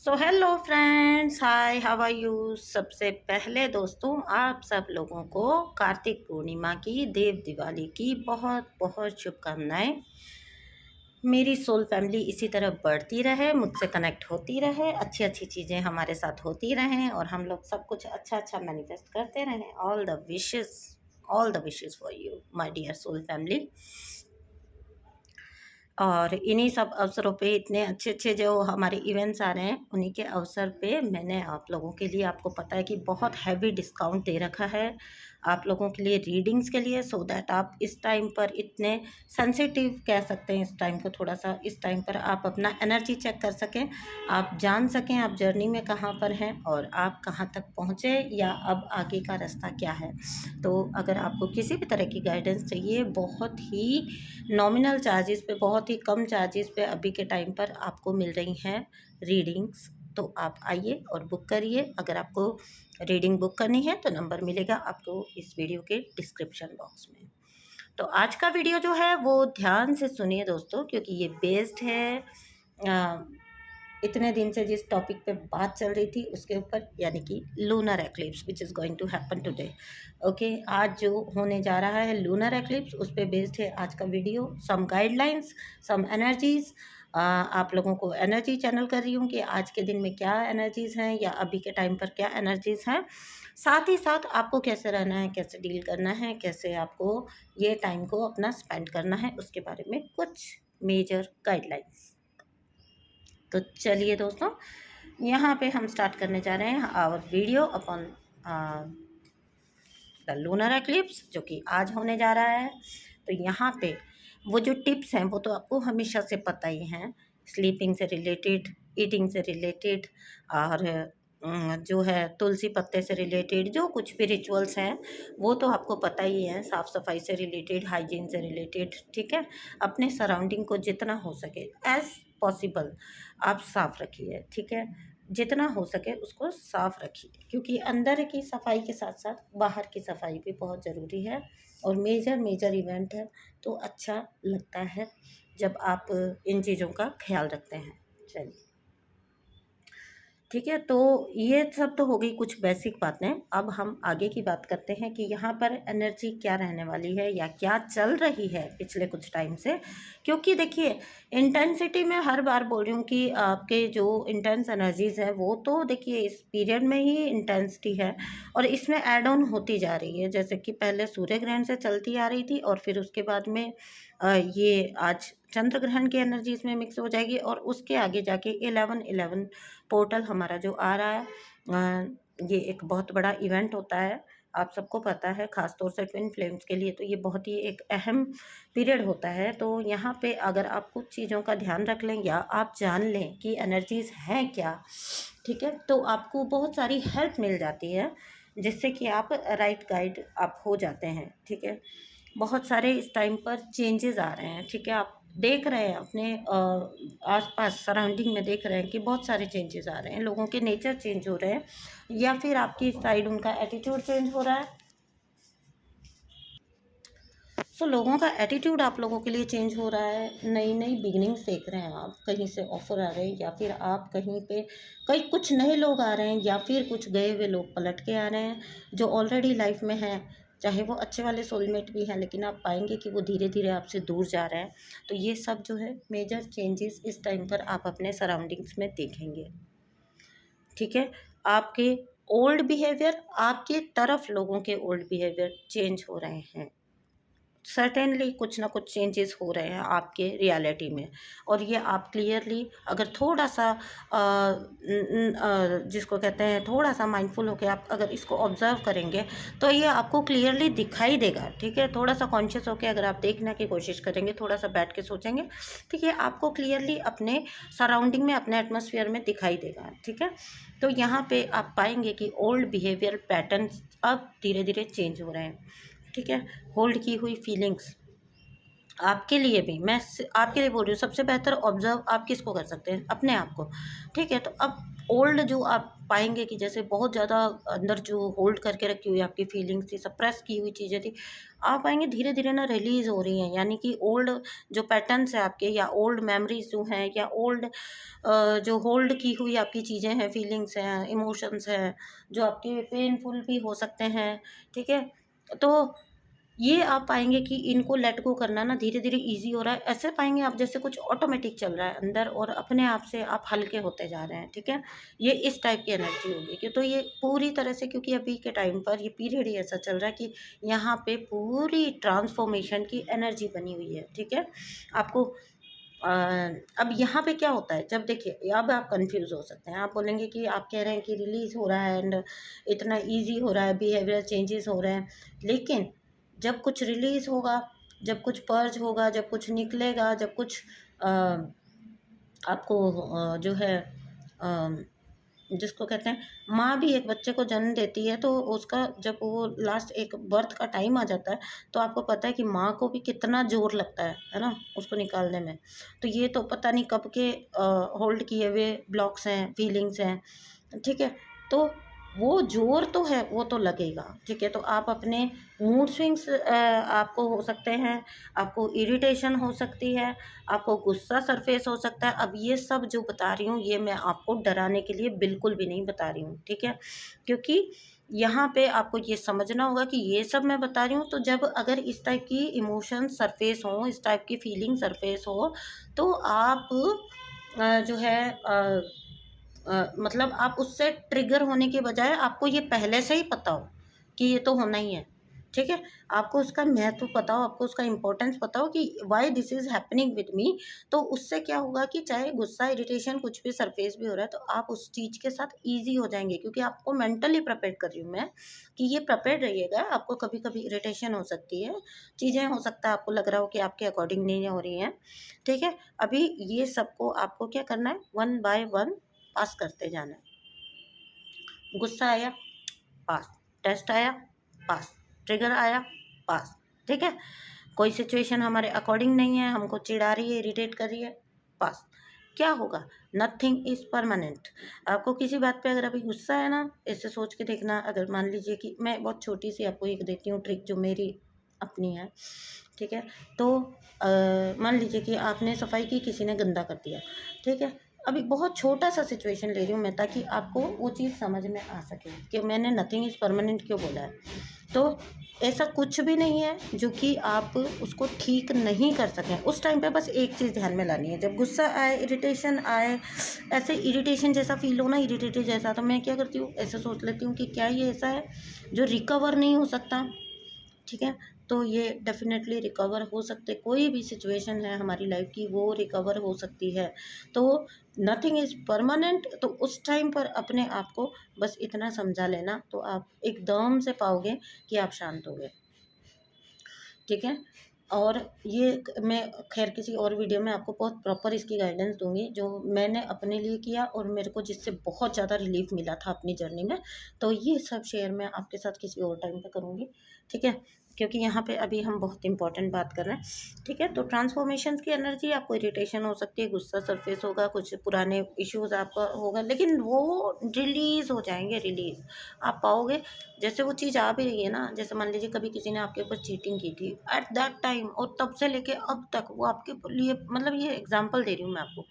So hello friends, hi, how are you. सबसे पहले दोस्तों, आप सब लोगों को कार्तिक पूर्णिमा की, देव दिवाली की बहुत बहुत शुभकामनाएं। मेरी सोल फैमिली इसी तरह बढ़ती रहे, मुझसे कनेक्ट होती रहे, अच्छी अच्छी चीज़ें हमारे साथ होती रहें और हम लोग सब कुछ अच्छा अच्छा मैनिफेस्ट करते रहें। All the wishes for you my dear soul family. और इन्हीं सब अवसरों पे इतने अच्छे अच्छे जो हमारे इवेंट्स आ रहे हैं, उन्हीं के अवसर पे मैंने आप लोगों के लिए, आपको पता है कि बहुत हैवी डिस्काउंट दे रखा है आप लोगों के लिए रीडिंग्स के लिए, सो दैट आप इस टाइम पर इतने सेंसिटिव कह सकते हैं, इस टाइम को थोड़ा सा, इस टाइम पर आप अपना एनर्जी चेक कर सकें, आप जान सकें आप जर्नी में कहाँ पर हैं और आप कहाँ तक पहुँचे या अब आगे का रास्ता क्या है। तो अगर आपको किसी भी तरह की गाइडेंस चाहिए, बहुत ही नॉमिनल चार्जेस पे, बहुत ही कम चार्जेस पे अभी के टाइम पर आपको मिल रही हैं रीडिंग्स, तो आप आइए और बुक करिए। अगर आपको रीडिंग बुक करनी है तो नंबर मिलेगा आपको इस वीडियो के डिस्क्रिप्शन बॉक्स में। तो आज का वीडियो जो है वो ध्यान से सुनिए दोस्तों, क्योंकि ये बेस्ड है इतने दिन से जिस टॉपिक पे बात चल रही थी उसके ऊपर, यानी कि lunar eclipse which is going to happen today. Okay, आज जो होने जा रहा है लूनर एक्लिप्स, उस पे बेस्ड है आज का वीडियो। सम गाइडलाइंस, सम एनर्जीज, आप लोगों को एनर्जी चैनल कर रही हूँ कि आज के दिन में क्या एनर्जीज़ हैं या अभी के टाइम पर क्या एनर्जीज़ हैं। साथ ही साथ आपको कैसे रहना है, कैसे डील करना है, कैसे आपको ये टाइम को अपना स्पेंड करना है, उसके बारे में कुछ मेजर गाइडलाइंस। तो चलिए दोस्तों, यहाँ पे हम स्टार्ट करने जा रहे हैं our video upon the lunar eclipse, जो कि आज होने जा रहा है। तो यहाँ पे वो जो टिप्स हैं वो तो आपको हमेशा से पता ही हैं, स्लीपिंग से रिलेटेड, ईटिंग से रिलेटेड, और जो है तुलसी पत्ते से रिलेटेड जो कुछ भी रिचुअल्स हैं वो तो आपको पता ही है, साफ़ सफाई से रिलेटेड, हाइजीन से रिलेटेड। ठीक है, अपने सराउंडिंग को जितना हो सके एज पॉसिबल आप साफ़ रखिए। ठीक है, जितना हो सके उसको साफ़ रखिए, क्योंकि अंदर की सफाई के साथ साथ बाहर की सफाई भी बहुत ज़रूरी है और मेजर मेजर इवेंट है तो अच्छा लगता है जब आप इन चीज़ों का ख्याल रखते हैं। चलिए ठीक है, तो ये सब तो हो गई कुछ बेसिक बातें। अब हम आगे की बात करते हैं कि यहाँ पर एनर्जी क्या रहने वाली है या क्या चल रही है पिछले कुछ टाइम से। क्योंकि देखिए, इंटेंसिटी में हर बार बोल रही हूँ कि आपके जो इंटेंस एनर्जीज़ है वो तो देखिए इस पीरियड में ही इंटेंसिटी है और इसमें ऐड ऑन होती जा रही है। जैसे कि पहले सूर्य ग्रहण से चलती आ रही थी और फिर उसके बाद में ये आज चंद्र ग्रहण की एनर्जी इसमें मिक्स हो जाएगी और उसके आगे जाके 11/11 पोर्टल हमारा जो आ रहा है, ये एक बहुत बड़ा इवेंट होता है, आप सबको पता है, ख़ासतौर से ट्विन फ्लेम्स के लिए तो ये बहुत ही एक अहम पीरियड होता है। तो यहाँ पे अगर आप कुछ चीज़ों का ध्यान रख लें या आप जान लें कि एनर्जीज़ हैं क्या, ठीक है, तो आपको बहुत सारी हेल्प मिल जाती है, जिससे कि आप राइट गाइड आप हो जाते हैं। ठीक है, बहुत सारे इस टाइम पर चेंजेस आ रहे हैं। ठीक है, आप देख रहे हैं अपने आसपास सराउंडिंग में, देख रहे हैं कि बहुत सारे चेंजेस आ रहे हैं, लोगों के नेचर चेंज हो रहे हैं या फिर आपकी साइड उनका एटीट्यूड चेंज हो रहा है। सो लोगों का एटीट्यूड आप लोगों के लिए चेंज हो रहा है, नई नई बिगिनिंग्स देख रहे हैं आप, कहीं से ऑफर आ रहे हैं या फिर आप कहीं पे कई कुछ नए लोग आ रहे हैं या फिर कुछ गए हुए लोग पलट के आ रहे हैं जो ऑलरेडी लाइफ में हैं, चाहे वो अच्छे वाले सोलमेट भी हैं, लेकिन आप पाएंगे कि वो धीरे धीरे आपसे दूर जा रहे हैं। तो ये सब जो है मेजर चेंजेस इस टाइम पर आप अपने सराउंडिंग्स में देखेंगे। ठीक है, आपके ओल्ड बिहेवियर, आपके तरफ लोगों के ओल्ड बिहेवियर चेंज हो रहे हैं, सर्टेनली कुछ ना कुछ चेंजेस हो रहे हैं आपके रियलिटी में। और ये आप क्लियरली अगर थोड़ा सा जिसको कहते हैं थोड़ा सा माइंडफुल होकर आप अगर इसको ऑब्जर्व करेंगे तो ये आपको क्लियरली दिखाई देगा। ठीक है, थोड़ा सा कॉन्शियस होकर अगर आप देखने की कोशिश करेंगे, थोड़ा सा बैठ के सोचेंगे, ठीक है, आपको क्लियरली अपने सराउंडिंग में, अपने एटमॉस्फेयर में दिखाई देगा। ठीक है, तो यहाँ पे आप पाएंगे कि ओल्ड बिहेवियर पैटर्न्स अब धीरे धीरे चेंज हो रहे हैं। ठीक है, होल्ड की हुई फीलिंग्स आपके लिए भी, मैं आपके लिए बोल रही हूँ, सबसे बेहतर ऑब्जर्व आप किसको कर सकते हैं, अपने आप को। ठीक है, तो अब ओल्ड जो आप पाएंगे कि जैसे बहुत ज़्यादा अंदर जो होल्ड करके रखी हुई आपकी फीलिंग्स थी, सप्रेस की हुई चीज़ें थी, आप पाएंगे धीरे धीरे ना रिलीज हो रही हैं। यानी कि ओल्ड जो पैटर्न्स है आपके, या ओल्ड मेमोरीज जो हैं, या ओल्ड जो होल्ड की हुई आपकी चीज़ें हैं, फीलिंग्स हैं, इमोशंस हैं, जो आपके पेनफुल भी हो सकते हैं, ठीक है। तो ये आप पाएंगे कि इनको लेट गो करना ना धीरे धीरे इजी हो रहा है। ऐसे पाएंगे आप जैसे कुछ ऑटोमेटिक चल रहा है अंदर, और अपने आप से आप हल्के होते जा रहे हैं, ठीक है। ये इस टाइप की एनर्जी होगी कि तो ये पूरी तरह से, क्योंकि अभी के टाइम पर ये पीरियड ही ऐसा चल रहा है कि यहाँ पे पूरी ट्रांसफॉर्मेशन की एनर्जी बनी हुई है, ठीक है। आपको अब यहाँ पे क्या होता है, जब देखिए अब आप कंफ्यूज हो सकते हैं, आप बोलेंगे कि आप कह रहे हैं कि रिलीज हो रहा है एंड इतना इजी हो रहा है, बिहेवियर चेंजेस हो रहे हैं, लेकिन जब कुछ रिलीज होगा, जब कुछ पर्ज होगा, जब कुछ निकलेगा, जब कुछ अ, आपको जो है जिसको कहते हैं, माँ भी एक बच्चे को जन्म देती है, तो उसका जब वो लास्ट एक बर्थ का टाइम आ जाता है, तो आपको पता है कि माँ को भी कितना जोर लगता है ना, उसको निकालने में। तो ये तो पता नहीं कब के होल्ड किए हुए ब्लॉक्स हैं, फीलिंग्स हैं, ठीक है। तो वो जोर तो है, वो तो लगेगा, ठीक है। तो आप अपने मूड स्विंग्स आपको हो सकते हैं, आपको इरिटेशन हो सकती है, आपको गुस्सा सरफेस हो सकता है। अब ये सब जो बता रही हूँ, ये मैं आपको डराने के लिए बिल्कुल भी नहीं बता रही हूँ, ठीक है। क्योंकि यहाँ पे आपको ये समझना होगा कि ये सब मैं बता रही हूँ, तो जब अगर इस टाइप की इमोशन सरफेस हो, इस टाइप की फीलिंग सरफेस हो, तो आप जो है मतलब आप उससे ट्रिगर होने के बजाय आपको ये पहले से ही पता हो कि ये तो होना ही है, ठीक है। आपको उसका महत्व पता हो, आपको उसका इम्पोर्टेंस पता हो कि why this is happening with me. तो उससे क्या होगा कि चाहे गुस्सा, इरिटेशन, कुछ भी सरफेस भी हो रहा है, तो आप उस चीज़ के साथ ईजी हो जाएंगे, क्योंकि आपको मेंटली प्रिपेयर कर रही हूँ मैं कि ये प्रिपेयर रहिएगा। आपको कभी कभी इरिटेशन हो सकती है, चीज़ें हो सकता है आपको लग रहा हो कि आपके अकॉर्डिंग नहीं हो रही हैं, ठीक है। अभी ये सबको आपको क्या करना है, वन बाय वन पास करते जाना है। गुस्सा आया, पास। टेस्ट आया, पास। ट्रिगर आया, पास, ठीक है। कोई सिचुएशन हमारे अकॉर्डिंग नहीं है, हमको चिढ़ा रही है, इरिटेट कर रही है, पास। क्या होगा, नथिंग इज परमानेंट। आपको किसी बात पे अगर अभी गुस्सा है ना, ऐसे सोच के देखना, अगर मान लीजिए कि मैं बहुत छोटी सी आपको एक देती हूँ ट्रिक जो मेरी अपनी है, ठीक है। तो मान लीजिए कि आपने सफाई की, किसी ने गंदा कर दिया, ठीक है। अभी बहुत छोटा सा सिचुएशन ले रही हूँ मैं, ताकि आपको वो चीज़ समझ में आ सके कि मैंने नथिंग इज़ परमानेंट क्यों बोला है। तो ऐसा कुछ भी नहीं है जो कि आप उसको ठीक नहीं कर सकें। उस टाइम पे बस एक चीज़ ध्यान में लानी है, जब गुस्सा आए, इरिटेशन आए, ऐसे इरिटेशन जैसा फील हो ना, इरिटेटेड जैसा, तो मैं क्या करती हूँ, ऐसे सोच लेती हूँ कि क्या ये ऐसा है जो रिकवर नहीं हो सकता, ठीक है। तो ये डेफिनेटली रिकवर हो सकते, कोई भी सिचुएशन है हमारी लाइफ की, वो रिकवर हो सकती है। तो नथिंग इज़ परमानेंट। तो उस टाइम पर अपने आप को बस इतना समझा लेना, तो आप एकदम से पाओगे कि आप शांत हो गए, ठीक है। और ये मैं खैर किसी और वीडियो में आपको बहुत प्रॉपर इसकी गाइडेंस दूंगी, जो मैंने अपने लिए किया और मेरे को जिससे बहुत ज़्यादा रिलीफ मिला था अपनी जर्नी में। तो ये सब शेयर मैं आपके साथ किसी और टाइम पे करूँगी, ठीक है। क्योंकि यहाँ पे अभी हम बहुत इंपॉर्टेंट बात कर रहे हैं, ठीक है। तो ट्रांसफॉर्मेशन की एनर्जी, आपको इरिटेशन हो सकती है, गुस्सा सरफेस होगा, कुछ पुराने इश्यूज आपका होगा, लेकिन वो रिलीज हो जाएंगे, रिलीज आप पाओगे। जैसे वो चीज़ आ भी रही है ना, जैसे मान लीजिए कभी किसी ने आपके ऊपर चीटिंग की थी एट दैट टाइम, और तब से लेके अब तक वो आपके लिए, मतलब ये एग्जांपल दे रही हूँ मैं आपको,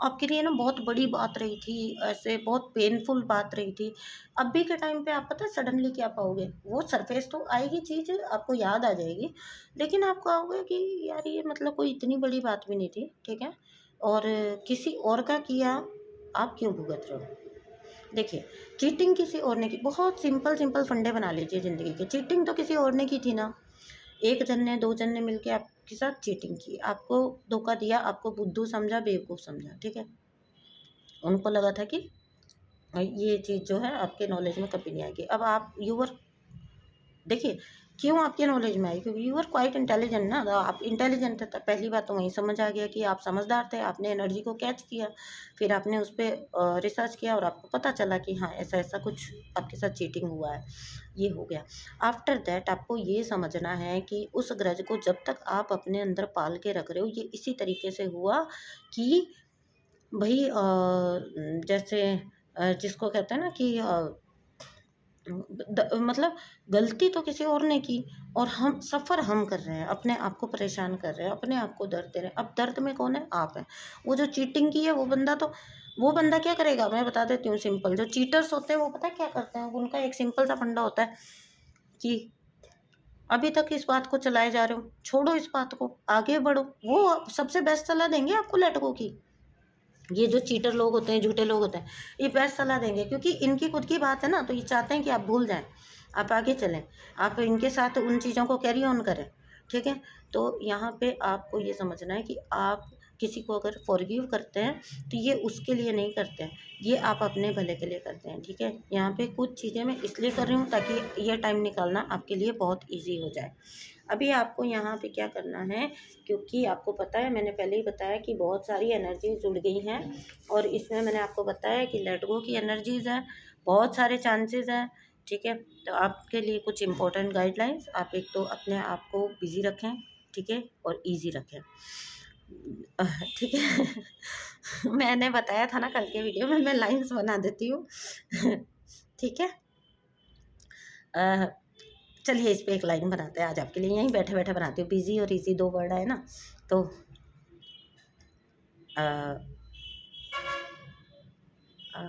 आपके लिए ना बहुत बड़ी बात रही थी, ऐसे बहुत पेनफुल बात रही थी। अभी के टाइम पे आप पता है सडनली क्या पाओगे, वो सरफेस तो आएगी, चीज़ आपको याद आ जाएगी, लेकिन आप कहोगे कि यार ये मतलब कोई इतनी बड़ी बात भी नहीं थी, ठीक है। और किसी और का किया, आप क्यों भुगत रहे हो। देखिए, चीटिंग किसी और ने की, बहुत सिंपल सिंपल फंडे बना लीजिए ज़िंदगी के। चीटिंग तो किसी और ने की थी ना, एक जन ने, दो जन ने मिलके आपके साथ चीटिंग की, आपको धोखा दिया, आपको बुद्धू समझा, बेवकूफ़ समझा, ठीक है। उनको लगा था कि ये चीज़ जो है आपके नॉलेज में कभी नहीं आएगी। अब आप यूवर, देखिए क्यों आपके नॉलेज में आई, क्योंकि यू आर क्वाइट इंटेलिजेंट ना, तो आप इंटेलिजेंट थे। तो पहली बात तो वहीं समझ आ गया कि आप समझदार थे, आपने एनर्जी को कैच किया, फिर आपने उस पर रिसर्च किया और आपको पता चला कि हाँ ऐसा ऐसा कुछ आपके साथ चीटिंग हुआ है, ये हो गया। आफ्टर दैट आपको ये समझना है कि उस ग्रज को जब तक आप अपने अंदर पाल के रख रहे हो, ये इसी तरीके से हुआ कि भाई जैसे जिसको कहते हैं ना कि मतलब गलती तो किसी और ने की और हम सफ़र हम कर रहे हैं, अपने आप को परेशान कर रहे हैं, अपने आप को दर्द दे रहे हैं। अब दर्द में कौन है? आप हैं। वो जो चीटिंग की है वो बंदा क्या करेगा, मैं बता देती हूँ सिंपल। जो चीटर्स होते हैं वो पता है क्या करते हैं, उनका एक सिंपल सा फंडा होता है कि अभी तक इस बात को चलाए जा रहे हो, छोड़ो इस बात को, आगे बढ़ो। वो सबसे बेस्ट सलाह देंगे आपको लेट गो की। ये जो चीटर लोग होते हैं, झूठे लोग होते हैं, ये बेस्ट सलाह देंगे, क्योंकि इनकी खुद की बात है ना, तो ये चाहते हैं कि आप भूल जाएं, आप आगे चलें, आप इनके साथ उन चीज़ों को कैरी ऑन करें। ठीक है, तो यहाँ पे आपको ये समझना है कि आप किसी को अगर फॉरगिव करते हैं तो ये उसके लिए नहीं करते हैं, ये आप अपने भले के लिए करते हैं। ठीक है, यहाँ पे कुछ चीज़ें मैं इसलिए कर रही हूँ ताकि ये टाइम निकालना आपके लिए बहुत ईजी हो जाए। अभी आपको यहाँ पे क्या करना है, क्योंकि आपको पता है, मैंने पहले ही बताया कि बहुत सारी एनर्जी जुड़ गई हैं और इसमें मैंने आपको बताया कि लेट गो की एनर्जीज़ हैं, बहुत सारे चांसेस हैं। ठीक है, तो आपके लिए कुछ इंपॉर्टेंट गाइडलाइंस, आप एक तो अपने आप को बिजी रखें, ठीक है, और इजी रखें। ठीक है। मैंने बताया था ना कल के वीडियो में, मैं लाइंस बना देती हूँ। ठीक है, चलिए इस पे एक लाइन बनाते हैं आज आपके लिए, यहीं बैठे बैठे बनाती हूँ। बिजी और इजी 2 वर्ड है ना, तो आ, आ,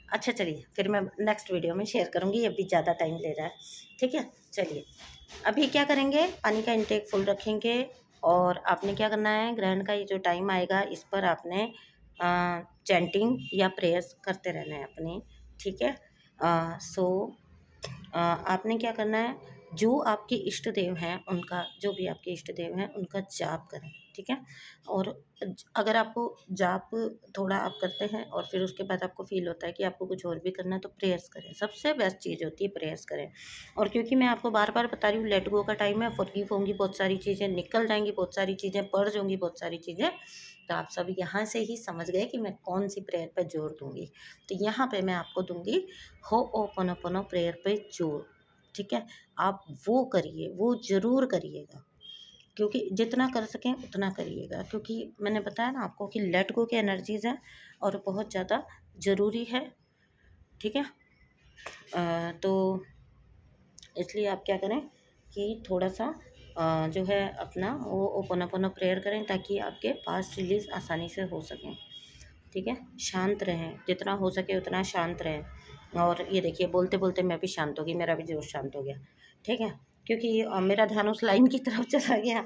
अच्छा चलिए फिर मैं नेक्स्ट वीडियो में शेयर करूँगी, अभी ज़्यादा टाइम ले रहा है। ठीक है, चलिए अभी क्या करेंगे, पानी का इंटेक फुल रखेंगे और आपने क्या करना है, ग्रहण का ये जो टाइम आएगा इस पर आपने चैंटिंग या प्रेयर्स करते रहना है अपनी। ठीक है, आपने क्या करना है, जो आपके इष्ट देव हैं उनका, जो भी आपके इष्ट देव हैं उनका जाप करें। ठीक है, और अगर आपको जाप थोड़ा आप करते हैं और फिर उसके बाद आपको फील होता है कि आपको कुछ और भी करना है, तो प्रेयर्स करें, सबसे बेस्ट चीज़ होती है प्रेयर्स करें। और क्योंकि मैं आपको बार बार बता रही हूँ लेट गो का टाइम है, फॉरगिव होंगी बहुत सारी चीज़ें, निकल जाएंगी बहुत सारी चीज़ें, पर्ज होंगी बहुत सारी चीज़ें, तो आप सब यहाँ से ही समझ गए कि मैं कौन सी प्रेयर पर जोर दूंगी। तो यहाँ पे मैं आपको दूंगी होओपोनोपोनो प्रेयर पे जोर। ठीक है, आप वो करिए, वो ज़रूर करिएगा, क्योंकि जितना कर सकें उतना करिएगा, क्योंकि मैंने बताया ना आपको कि लेट गो की एनर्जीज़ हैं और बहुत ज़्यादा ज़रूरी है। ठीक है, तो इसलिए आप क्या करें कि थोड़ा सा जो है अपना वो ओपन प्रेयर करें, ताकि आपके पास रिलीज़ आसानी से हो सकें। ठीक है, शांत रहें, जितना हो सके उतना शांत रहें। और ये देखिए बोलते बोलते मैं भी शांत हो गई, मेरा भी जोश शांत हो गया। ठीक है, क्योंकि मेरा ध्यान उस लाइन की तरफ चला गया।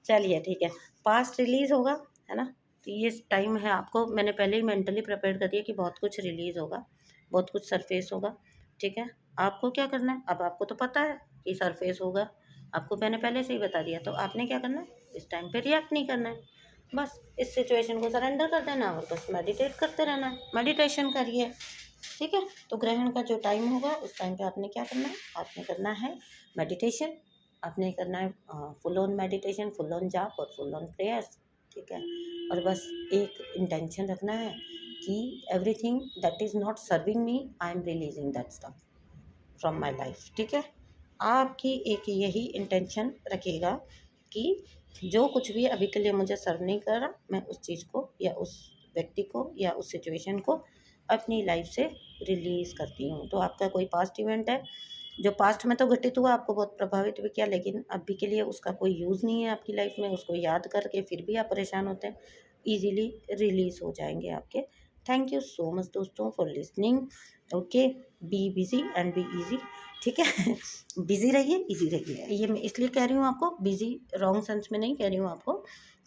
चलिए ठीक है, पास्ट रिलीज़ होगा, है ना, तो ये टाइम है, आपको मैंने पहले ही मेंटली प्रिपेयर कर दिया कि बहुत कुछ रिलीज़ होगा, बहुत कुछ सरफेस होगा। ठीक है, आपको क्या करना है, अब आपको तो पता है कि सरफेस होगा, आपको मैंने पहले से ही बता दिया, तो आपने क्या करना है, इस टाइम पे रिएक्ट नहीं करना है, बस इस सिचुएशन को सरेंडर कर देना और बस मेडिटेट करते रहना है, मेडिटेशन करिए। ठीक है, तो ग्रहण का जो टाइम होगा उस टाइम पे आपने क्या करना है, आपने करना है मेडिटेशन, आपने करना है full on meditation, full on जाप और फुल ऑन प्रेयर्स। ठीक है, और बस एक इंटेंशन रखना है कि everything that is not serving me, I am releasing that stuff from my life. ठीक है, आपकी एक यही इंटेंशन रखिएगा कि जो कुछ भी अभी के लिए मुझे सर्व नहीं कर रहा, मैं उस चीज़ को या उस व्यक्ति को या उस सिचुएशन को अपनी लाइफ से रिलीज़ करती हूँ। तो आपका कोई पास्ट इवेंट है जो पास्ट में तो घटित हुआ, आपको बहुत प्रभावित भी किया, लेकिन अभी के लिए उसका कोई यूज़ नहीं है आपकी लाइफ में, उसको याद करके फिर भी आप परेशान होते हैं, ईजीली रिलीज़ हो जाएंगे आपके। थैंक यू सो मच दोस्तों for listening. Okay, be busy and be easy. ठीक है, बिजी रहिए, इजी रहिए, ये मैं इसलिए कह रही हूँ आपको, बिजी रॉन्ग सेंस में नहीं कह रही हूँ आपको,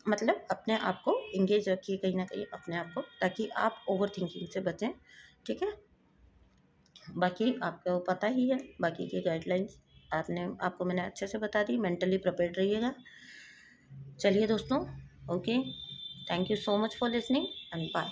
मतलब अपने आप को इंगेज रखिए कहीं ना कहीं अपने आप को, ताकि आप ओवर थिंकिंग से बचें। ठीक है, बाकी आपको पता ही है, बाकी की गाइडलाइंस आपको मैंने अच्छे से बता दी, मेंटली प्रिपेयर्ड रहिएगा। चलिए दोस्तों, okay, thank you so much for listening and bye.